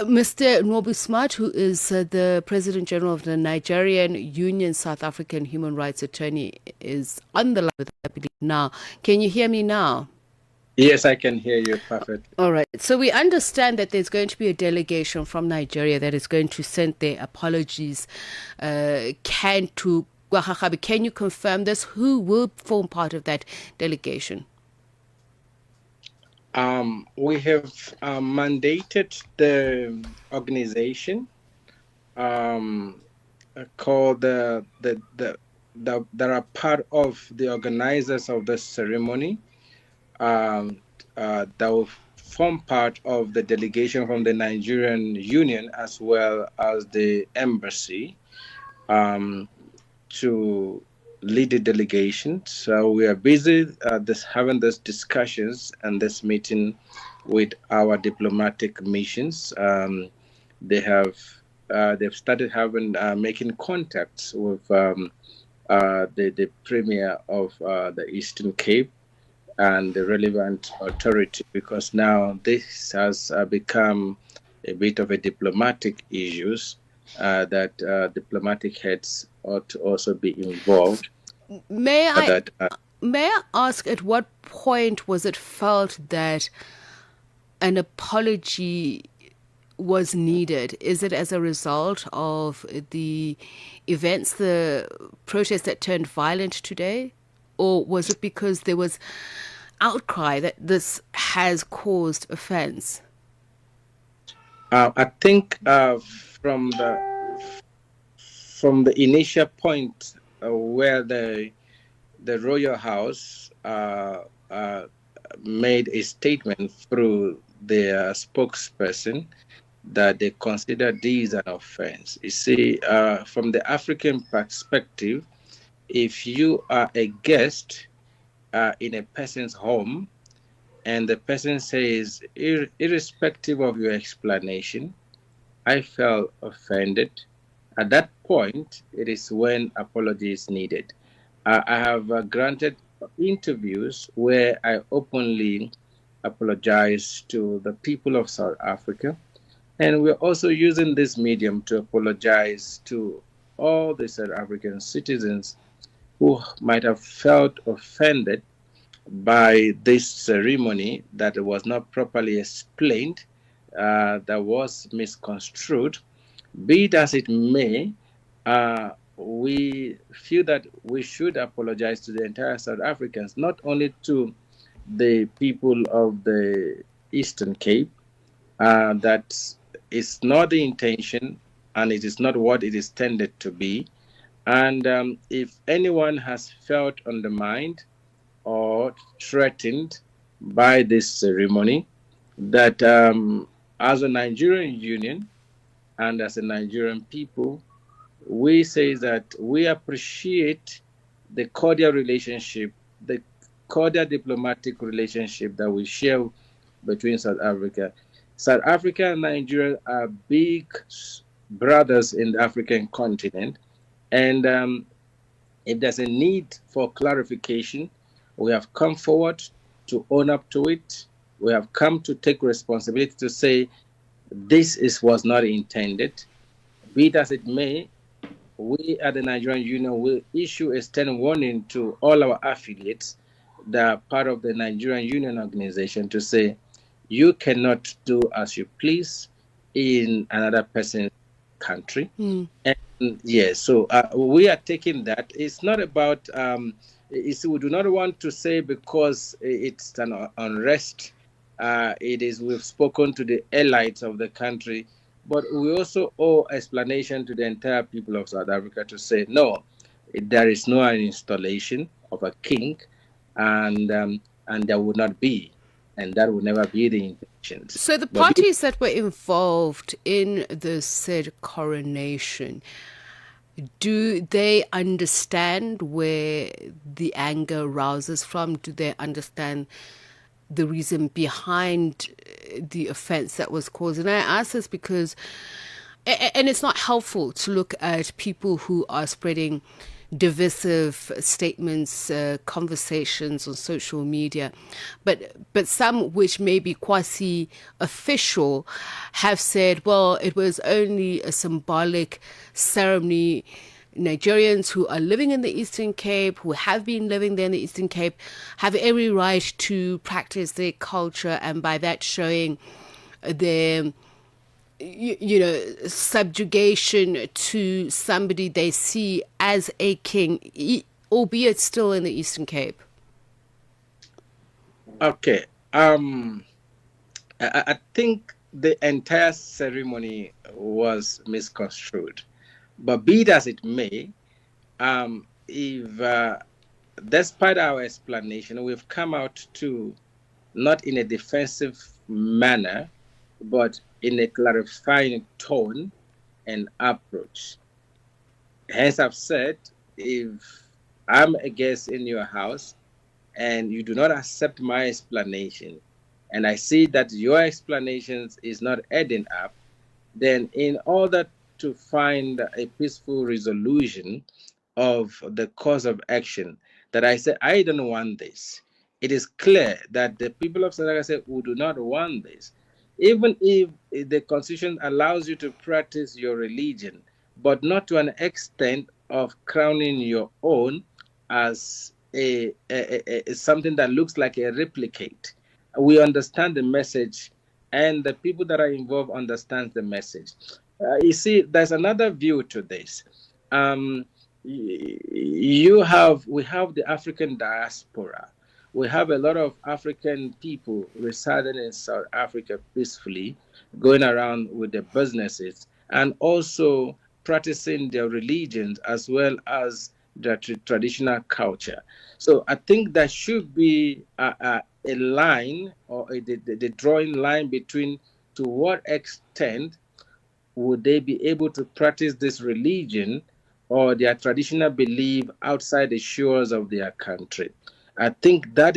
Mr. Nwobi Smart, who is the President General of the Nigerian Union, South African Human Rights Attorney, is on the line with us, I believe, now. Can you hear me now? Yes, I can hear you perfectly. All right. So we understand that there's going to be a delegation from Nigeria that is going to send their apologies to Rharhabe. Can you confirm this? Who will form part of that delegation? We have mandated the organization called that are part of the organizers of the ceremony that will form part of the delegation from the Nigerian Union as well as the embassy to lead the delegation. So we are busy having these discussions and this meeting with our diplomatic missions. They've started making contacts with the premier of the Eastern Cape and the relevant authority, because now this has become a bit of a diplomatic issues that diplomatic heads ought to also be involved. May I ask, at what point was it felt that an apology was needed? Is it as a result of the events, the protests that turned violent today? Or was it because there was outcry that this has caused offense? I think from the initial point where the royal house made a statement through their spokesperson that they consider these an offense. You see, from the African perspective, if you are a guest in a person's home and the person says, irrespective of your explanation, I felt offended, at that point, it is when apology is needed. I have granted interviews where I openly apologize to the people of South Africa. And we're also using this medium to apologize to all the South African citizens who might have felt offended by this ceremony that was not properly explained, that was misconstrued. Be it as it may, we feel that we should apologize to the entire South Africans, not only to the people of the Eastern Cape. That is not the intention, and it is not what it is tended to be. And if anyone has felt undermined or threatened by this ceremony, that as a Nigerian union and as a Nigerian people, we say that we appreciate the cordial relationship, the cordial diplomatic relationship that we share between South Africa. South Africa and Nigeria are big brothers in the African continent. And if there's a need for clarification, we have come forward to own up to it. We have come to take responsibility to say this was not intended. Be it as it may, we at the Nigerian Union will issue a stern warning to all our affiliates that are part of the Nigerian Union organization to say, you cannot do as you please in another person's country. And yes, so we are taking that. It's not about, we do not want to say because it's an unrest, we've spoken to the alight of the country, but we also owe explanation to the entire people of South Africa to say, no, there is no installation of a king, and there would not be, and that would never be the intention. So the parties that were involved in the said coronation, do they understand where the anger rises from? Do they understand the reason behind the offense that was caused? And I ask this because, and it's not helpful to look at people who are spreading divisive statements, conversations on social media, but some which may be quasi-official have said, well, it was only a symbolic ceremony. Nigerians who are living in the Eastern Cape, who have been living there in the Eastern Cape, have every right to practice their culture, and by that showing their subjugation to somebody they see as a king, albeit still in the Eastern Cape. Okay. I think the entire ceremony was misconstrued. But be it as it may, if despite our explanation, we've come out to, not in a defensive manner, but in a clarifying tone and approach. Hence, I've said, if I'm a guest in your house and you do not accept my explanation, and I see that your explanations is not adding up, then in order to find a peaceful resolution of the course of action, that I say, I don't want this. It is clear that the people of South Africa say, we do not want this. Even if the Constitution allows you to practice your religion, but not to an extent of crowning your own as a something that looks like a replicate. We understand the message, and the people that are involved understand the message. You see, there's another view to this. We have the African diaspora. We have a lot of African people residing in South Africa peacefully, going around with their businesses, and also practicing their religions as well as their traditional culture. So I think there should be a line, or the drawing line between to what extent would they be able to practice this religion or their traditional belief outside the shores of their country. I think that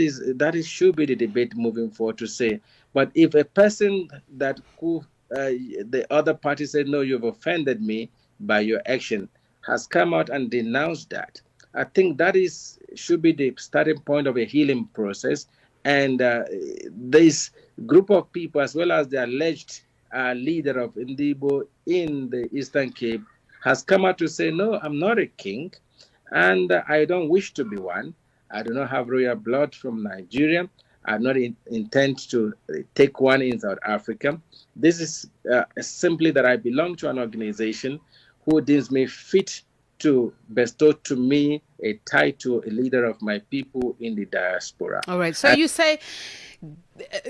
should be the debate moving forward, to say, but if a person that the other party said, no, you've offended me by your action, has come out and denounced that, I think that should be the starting point of a healing process. And this group of people, as well as the alleged leader of Ndibo in the Eastern Cape, has come out to say, no, I'm not a king, and I don't wish to be one. I do not have royal blood from Nigeria. I do not intend to take one in South Africa. This is simply that I belong to an organization who deems me fit to bestow to me a title, a leader of my people in the diaspora. All right. So you say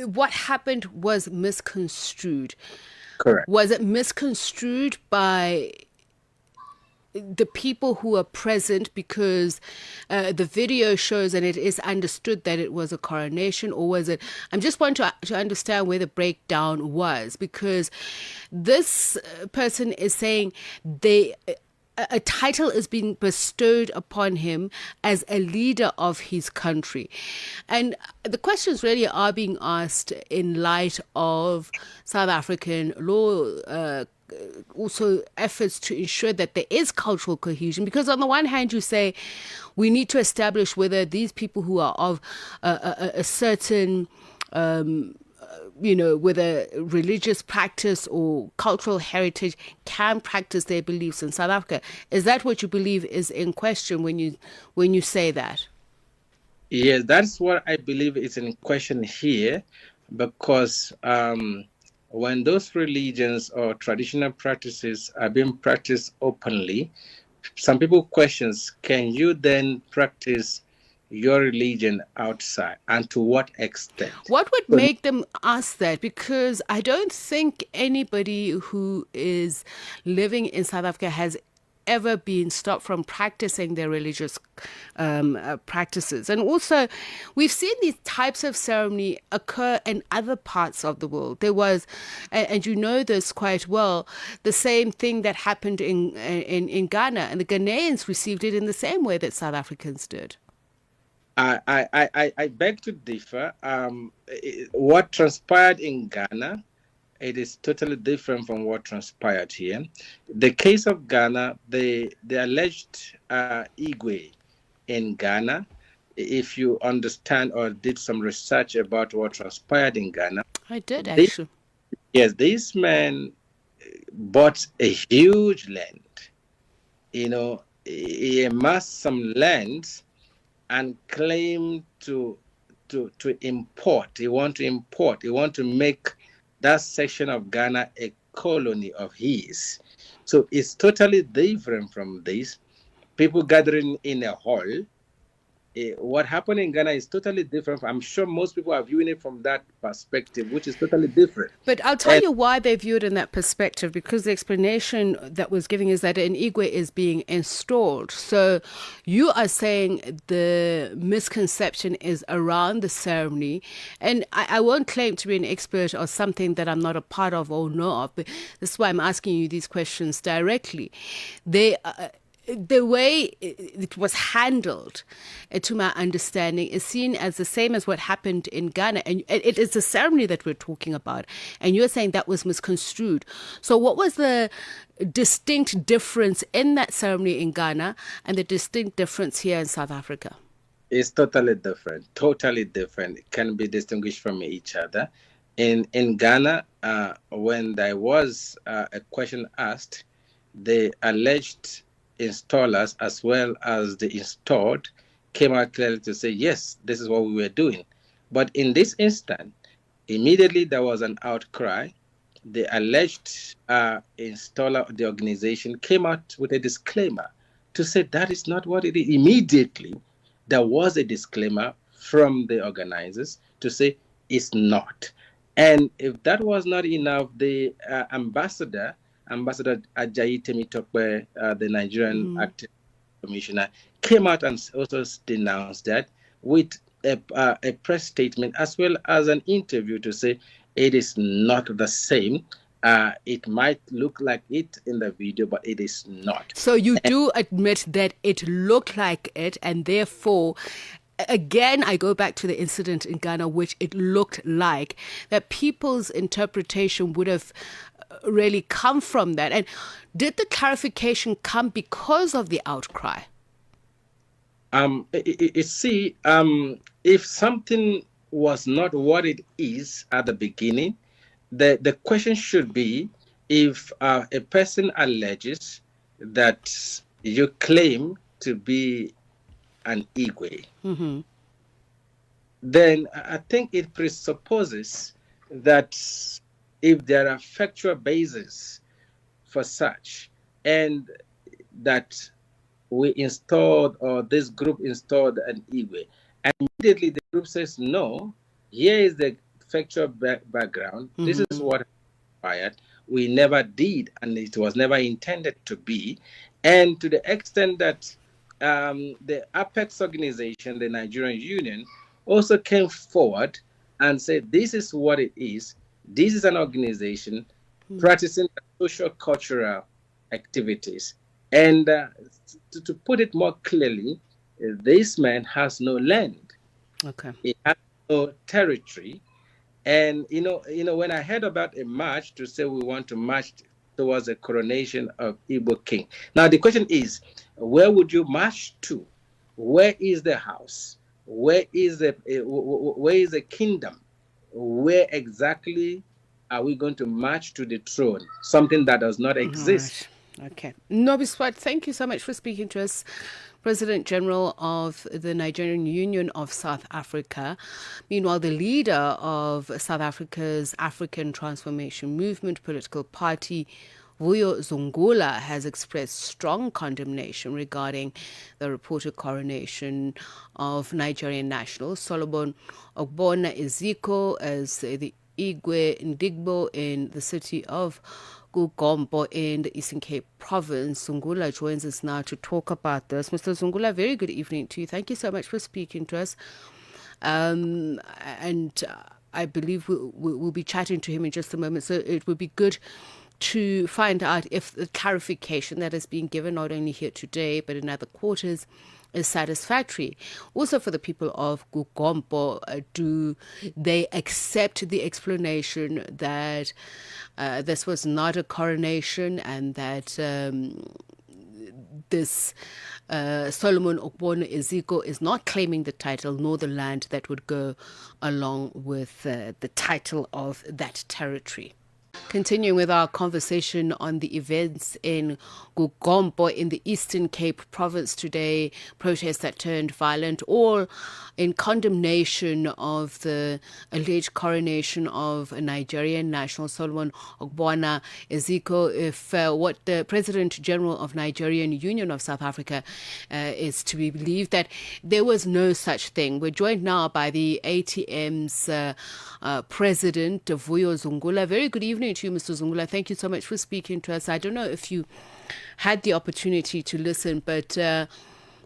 what happened was misconstrued. Correct. Was it misconstrued by the people who are present because the video shows and it is understood that it was a coronation, or was it? I'm just wanting to understand where the breakdown was, because this person is saying a title is being bestowed upon him as a leader of his country. And the questions really are being asked in light of South African law, also efforts to ensure that there is cultural cohesion, because on the one hand you say we need to establish whether these people who are of a certain whether religious practice or cultural heritage can practice their beliefs in South Africa. Is that what you believe is in question when you say that? Yes, that's what I believe is in question here, because when those religions or traditional practices are being practiced openly, some people question, can you then practice your religion outside, and to what extent? What would make them ask that? Because I don't think anybody who is living in South Africa has ever been stopped from practicing their religious practices. And also, we've seen these types of ceremony occur in other parts of the world. There was, and you know this quite well, the same thing that happened in Ghana, and the Ghanaians received it in the same way that South Africans did. I beg to differ. What transpired in Ghana it is totally different from what transpired here. The case of Ghana, the alleged Igwe in Ghana, if you understand or did some research about what transpired in Ghana. I did, actually. Yes, this man bought a huge land. He amassed some lands and claimed to import. He want to make that section of Ghana a colony of his. So it's totally different from this. People gathering in a hall. What happened in Ghana is totally different. I'm sure most people are viewing it from that perspective, which is totally different. But I'll tell you why they view it in that perspective, because the explanation that was given is that an Igwe is being installed. So you are saying the misconception is around the ceremony. And I won't claim to be an expert or something that I'm not a part of or know of, but this is why I'm asking you these questions directly. The way it was handled, to my understanding, is seen as the same as what happened in Ghana. And it is the ceremony that we're talking about. And you're saying that was misconstrued. So what was the distinct difference in that ceremony in Ghana and the distinct difference here in South Africa? It's totally different. Totally different. It can be distinguished from each other. In Ghana, when there was a question asked, the alleged installers as well as the installed came out clearly to say, yes, this is what we were doing. But in this instant, immediately there was an outcry. The alleged installer of the organization came out with a disclaimer to say that is not what it is. Immediately, there was a disclaimer from the organizers to say it's not. And if that was not enough, the Ambassador Ajayi Temitope, the Nigerian active commissioner, came out and also denounced that with a press statement as well as an interview to say it is not the same. It might look like it in the video, but it is not. So you do admit that it looked like it, and therefore, again, I go back to the incident in Ghana, which it looked like, that people's interpretation would have really come from that. And did the clarification come because of the outcry? If something was not what it is at the beginning, the question should be, if a person alleges that you claim to be an Igwe, then I think it presupposes that if there are factual bases for such, and that we installed, or this group installed an Igwe, and immediately the group says, no, here is the factual background, this is what required, we never did, and it was never intended to be. And to the extent that the Apex organization, the Nigerian Union, also came forward and said, this is what it is. This is an organization practicing social cultural activities. And to put it more clearly, this man has no land. Okay. He has no territory. And, when I heard about a march to say we want to march towards the coronation of Igbo King. Now, the question is, where would you march to? Where is the house? Where is the kingdom? Where exactly are we going to march to the throne? Something that does not exist. Right. Okay. Nwobi Smart, thank you so much for speaking to us. President General of the Nigerian Union of South Africa. Meanwhile, the leader of South Africa's African Transformation Movement political party, Vuyo Zungula, has expressed strong condemnation regarding the reported coronation of Nigerian national Solomon Ogbonna Eziko as the Igwe Ndigbo in the city of KuGompo in the Eastern Cape province. Zungula joins us now to talk about this. Mr. Zungula, very good evening to you. Thank you so much for speaking to us. And I believe we'll be chatting to him in just a moment. So it would be good to find out if the clarification that is being given, not only here today, but in other quarters, is satisfactory. Also, for the people of KuGompo, do they accept the explanation that this was not a coronation and that this Solomon Okbona Eziko is not claiming the title nor the land that would go along with the title of that territory? Continuing with our conversation on the events in KuGompo in the Eastern Cape province today, protests that turned violent, all in condemnation of the alleged coronation of a Nigerian national, Solomon Okbona Eziko. If what the President General of Nigerian Union of South Africa is to be believed, that there was no such thing. We're joined now by the ATM's President, Vuyo Zungula. Very good evening to you, Mr. Zungula. Thank you so much for speaking to us. I don't know if you had the opportunity to listen, but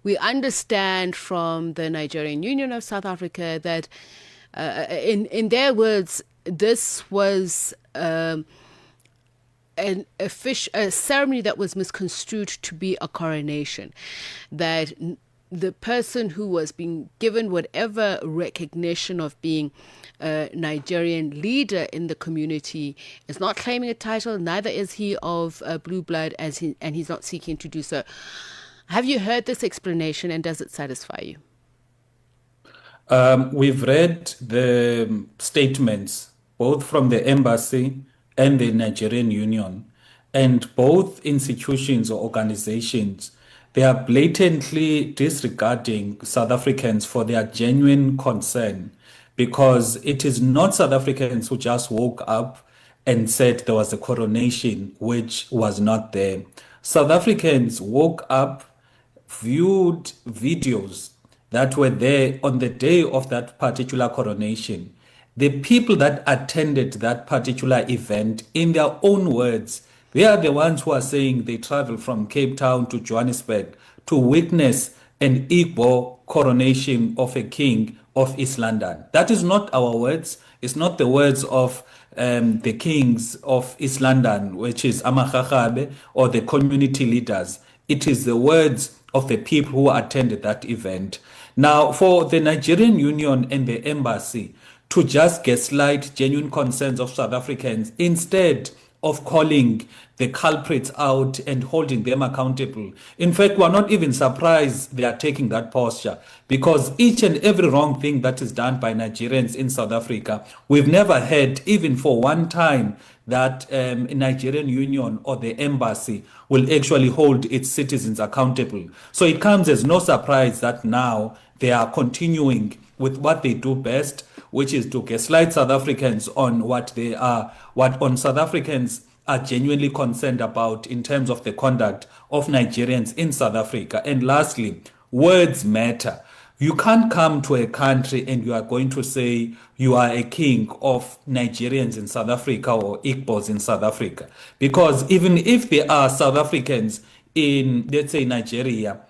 we understand from the Nigerian Union of South Africa that, in their words, this was a ceremony that was misconstrued to be a coronation, that the person who was being given whatever recognition of being a Nigerian leader in the community is not claiming a title, neither is he of blue blood, and he's not seeking to do so. Have you heard this explanation, and does it satisfy you? We've read the statements both from the embassy and the Nigerian Union, and both institutions or organizations, they are blatantly disregarding South Africans for their genuine concern, because it is not South Africans who just woke up and said there was a coronation, which was not there. South Africans woke up, viewed videos that were there on the day of that particular coronation. The people that attended that particular event, in their own words, they are the ones who are saying they traveled from Cape Town to Johannesburg to witness an Igbo coronation of a king of East London. That is not our words. It's not the words of the kings of East London, which is Rharhabe, or the community leaders. It is the words of the people who attended that event. Now, for the Nigerian Union and the embassy to just gaslight genuine concerns of South Africans instead of calling the culprits out and holding them accountable. In fact, we're not even surprised they are taking that posture, because each and every wrong thing that is done by Nigerians in South Africa, we've never heard, even for one time, that Nigerian Union or the embassy will actually hold its citizens accountable. So it comes as no surprise that now they are continuing with what they do best, which is to gaslight South Africans on what South Africans are genuinely concerned about in terms of the conduct of Nigerians in South Africa. And lastly, words matter. You can't come to a country and you are going to say you are a king of Nigerians in South Africa or Igbos in South Africa. Because even if there are South Africans in, let's say, Nigeria,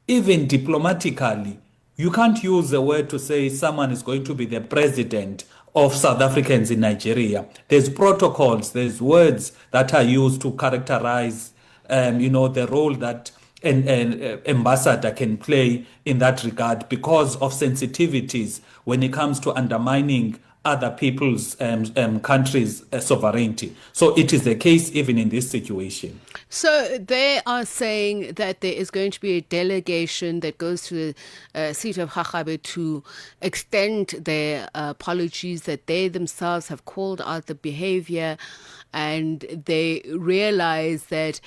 even diplomatically, you can't use the word to say someone is going to be the president of South Africans in Nigeria. There's protocols, there's words that are used to characterize, the role that an ambassador can play in that regard, because of sensitivities when it comes to undermining other people's countries' sovereignty. So it is the case even in this situation. So they are saying that there is going to be a delegation that goes to the seat of Rharhabe to extend their apologies, that they themselves have called out the behavior, and they realize that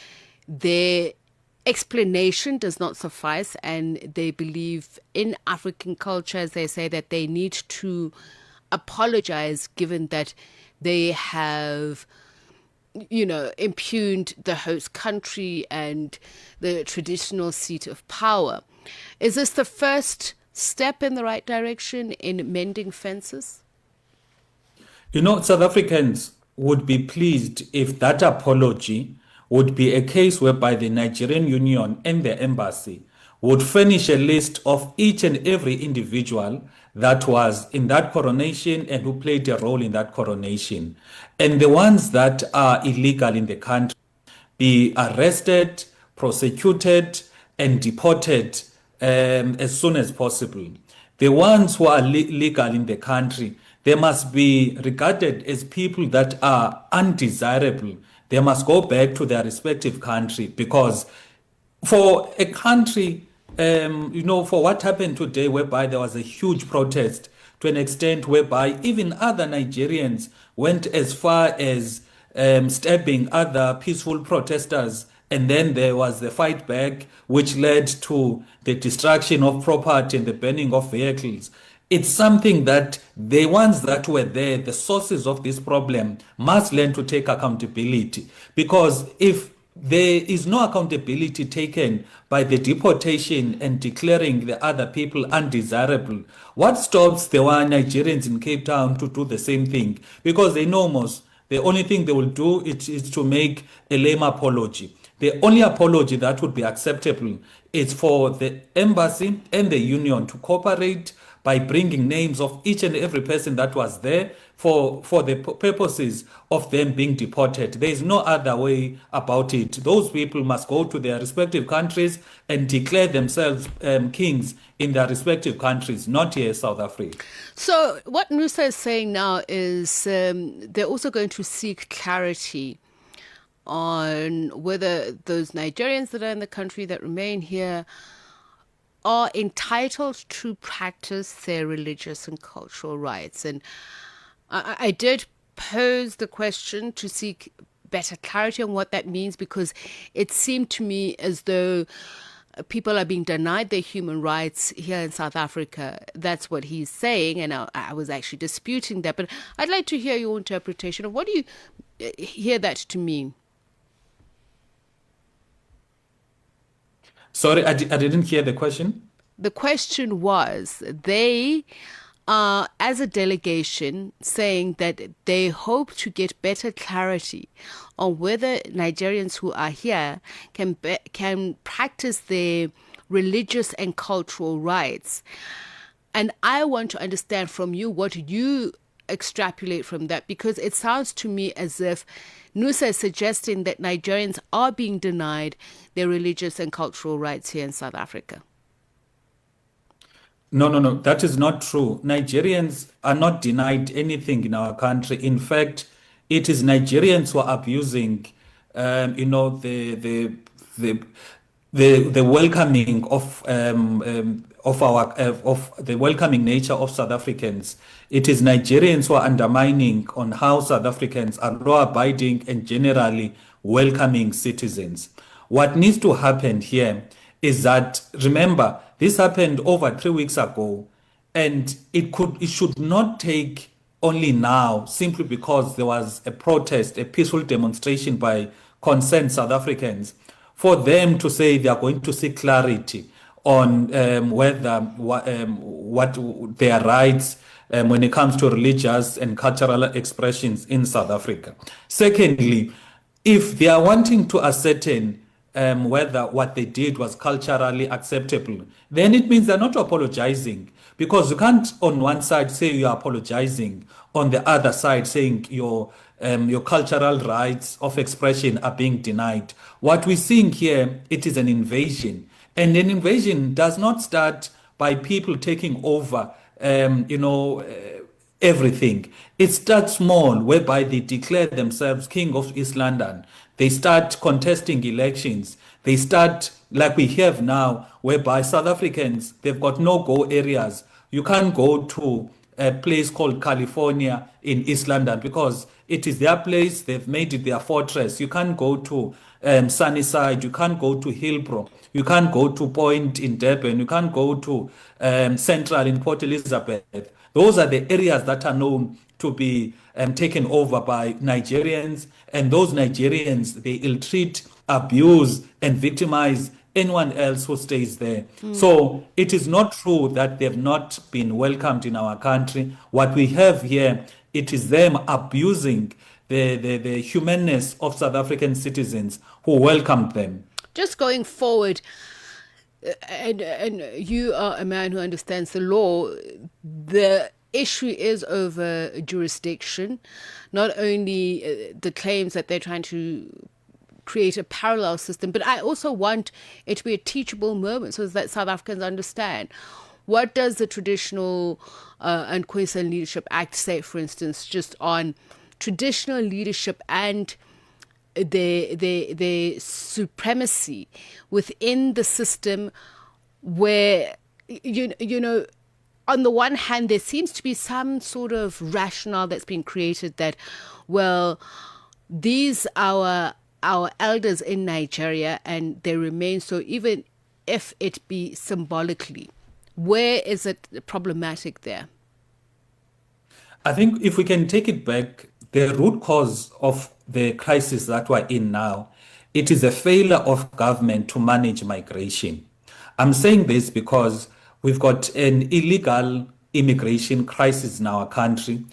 their explanation does not suffice, and they believe in African culture, as they say, that they need to apologize, given that they have, impugned the host country and the traditional seat of power. Is this the first step in the right direction in mending fences? South Africans would be pleased if that apology would be a case whereby the Nigerian Union and the embassy would furnish a list of each and every individual that was in that coronation and who played a role in that coronation. And the ones that are illegal in the country be arrested, prosecuted, and deported as soon as possible. The ones who are legal in the country, they must be regarded as people that are undesirable. They must go back to their respective country, because for a country, for what happened today, whereby there was a huge protest to an extent whereby even other Nigerians went as far as stabbing other peaceful protesters, and then there was the fight back, which led to the destruction of property and the burning of vehicles. It's something that the ones that were there, the sources of this problem, must learn to take accountability. Because if there is no accountability taken by the deportation and declaring the other people undesirable, what stops the one Nigerians in Cape Town to do the same thing? Because they know most. The only thing they will do is to make a lame apology. The only apology that would be acceptable is for the embassy and the union to cooperate by bringing names of each and every person that was there for the purposes of them being deported. There is no other way about it. Those people must go to their respective countries and declare themselves kings in their respective countries, not here in South Africa. So what Nusa is saying now is they're also going to seek clarity on whether those Nigerians that are in the country that remain here are entitled to practice their religious and cultural rights. And I did pose the question to seek better clarity on what that means, because it seemed to me as though people are being denied their human rights here in South Africa. That's what he's saying, and I was actually disputing that. But I'd like to hear your interpretation of what do you hear that to mean? Sorry, I didn't hear the question. The question was, they are, as a delegation, saying that they hope to get better clarity on whether Nigerians who are here can practice their religious and cultural rights. And I want to understand from you what you extrapolate from that, because it sounds to me as if Nusa is suggesting that Nigerians are being denied their religious and cultural rights here in South Africa. No. That is not true. Nigerians are not denied anything in our country. In fact, it is Nigerians who are abusing, the welcoming of the welcoming nature of South Africans. It is Nigerians who are undermining on how South Africans are law-abiding and generally welcoming citizens. What needs to happen here is that, remember, this happened over 3 weeks ago, and it should not take only now simply because there was a protest, a peaceful demonstration by concerned South Africans, for them to say they are going to seek clarity on what their rights when it comes to religious and cultural expressions in South Africa. Secondly, if they are wanting to ascertain whether what they did was culturally acceptable, then it means they're not apologizing, because you can't on one side say you're apologizing, on the other side saying your cultural rights of expression are being denied. What we're seeing here, it is an invasion, and an invasion does not start by people taking over everything. It starts small, whereby they declare themselves king of East London. They start contesting elections. They start, like we have now, whereby South Africans, they've got no-go areas. You can't go to a place called California in East London because it is their place. They've made it their fortress. You can't go to Sunnyside. You can't go to Hillbrow. You can't go to Point in Durban. You can't go to Central in Port Elizabeth. Those are the areas that are known to be taken over by Nigerians, and those Nigerians, they ill-treat, abuse, and victimize anyone else who stays there. So it is not true that they've not been welcomed in our country. What we have here, it is them abusing the humanness of South African citizens who welcomed them. Just going forward, and you are a man who understands the law, the issue is over jurisdiction, not only the claims that they're trying to create a parallel system. But I also want it to be a teachable moment so that South Africans understand. What does the traditional and Queensland Leadership Act say, for instance, just on traditional leadership and the supremacy within the system, where you know, on the one hand, there seems to be some sort of rationale that's been created that, well, these are our elders in Nigeria and they remain so, even if it be symbolically. Where is it problematic there? I think if we can take it back, the root cause of the crisis that we're in now, it is a failure of government to manage migration. I'm saying this because we've got an illegal immigration crisis in our country,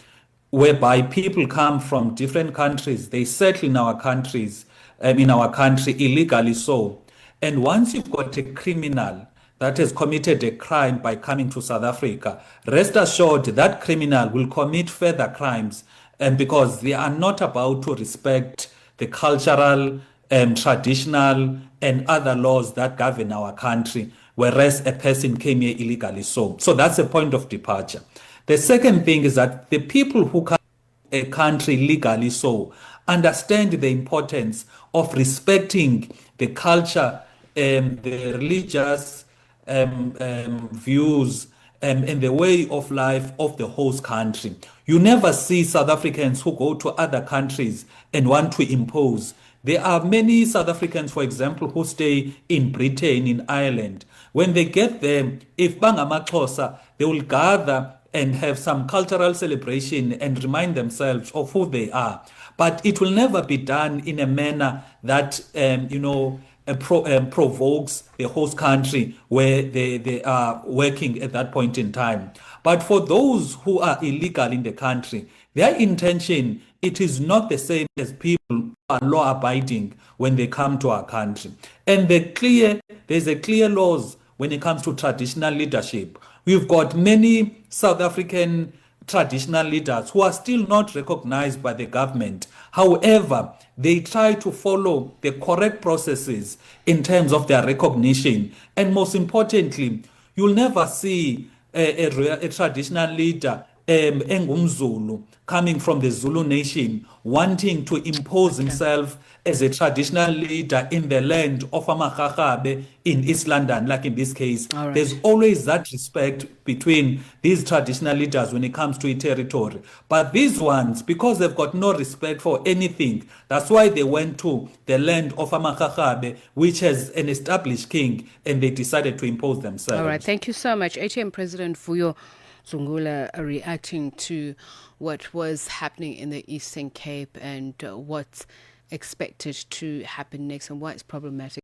whereby people come from different countries, they settle in our countries, in our country illegally so. And once you've got a criminal that has committed a crime by coming to South Africa, rest assured that criminal will commit further crimes, and because they are not about to respect the cultural, traditional, and other laws that govern our country, whereas a person came here illegally so. So that's a point of departure. The second thing is that the people who come to a country legally so understand the importance of respecting the culture, the religious views, and the way of life of the host country. You never see South Africans who go to other countries and want to impose. There are many South Africans, for example, who stay in Britain, in Ireland. When they get there, if bangamaxhosa, they will gather and have some cultural celebration and remind themselves of who they are. But it will never be done in a manner that, provokes the host country where they are working at that point in time. But for those who are illegal in the country, their intention, it is not the same as people who are law-abiding when they come to our country. And there's a clear laws when it comes to traditional leadership. We've got many South African traditional leaders who are still not recognized by the government. However, they try to follow the correct processes in terms of their recognition. And most importantly, you'll never see a traditional leader, Engumzulu, coming from the Zulu nation, wanting to impose himself as a traditional leader in the land of Rharhabe in East London, like in this case. Right. There's always that respect between these traditional leaders when it comes to a territory. But these ones, because they've got no respect for anything, that's why they went to the land of Rharhabe, which has an established king, and they decided to impose themselves. All right, thank you so much. ATM President Vuyo Zungula reacting to what was happening in the Eastern Cape and what's expected to happen next and why it's problematic.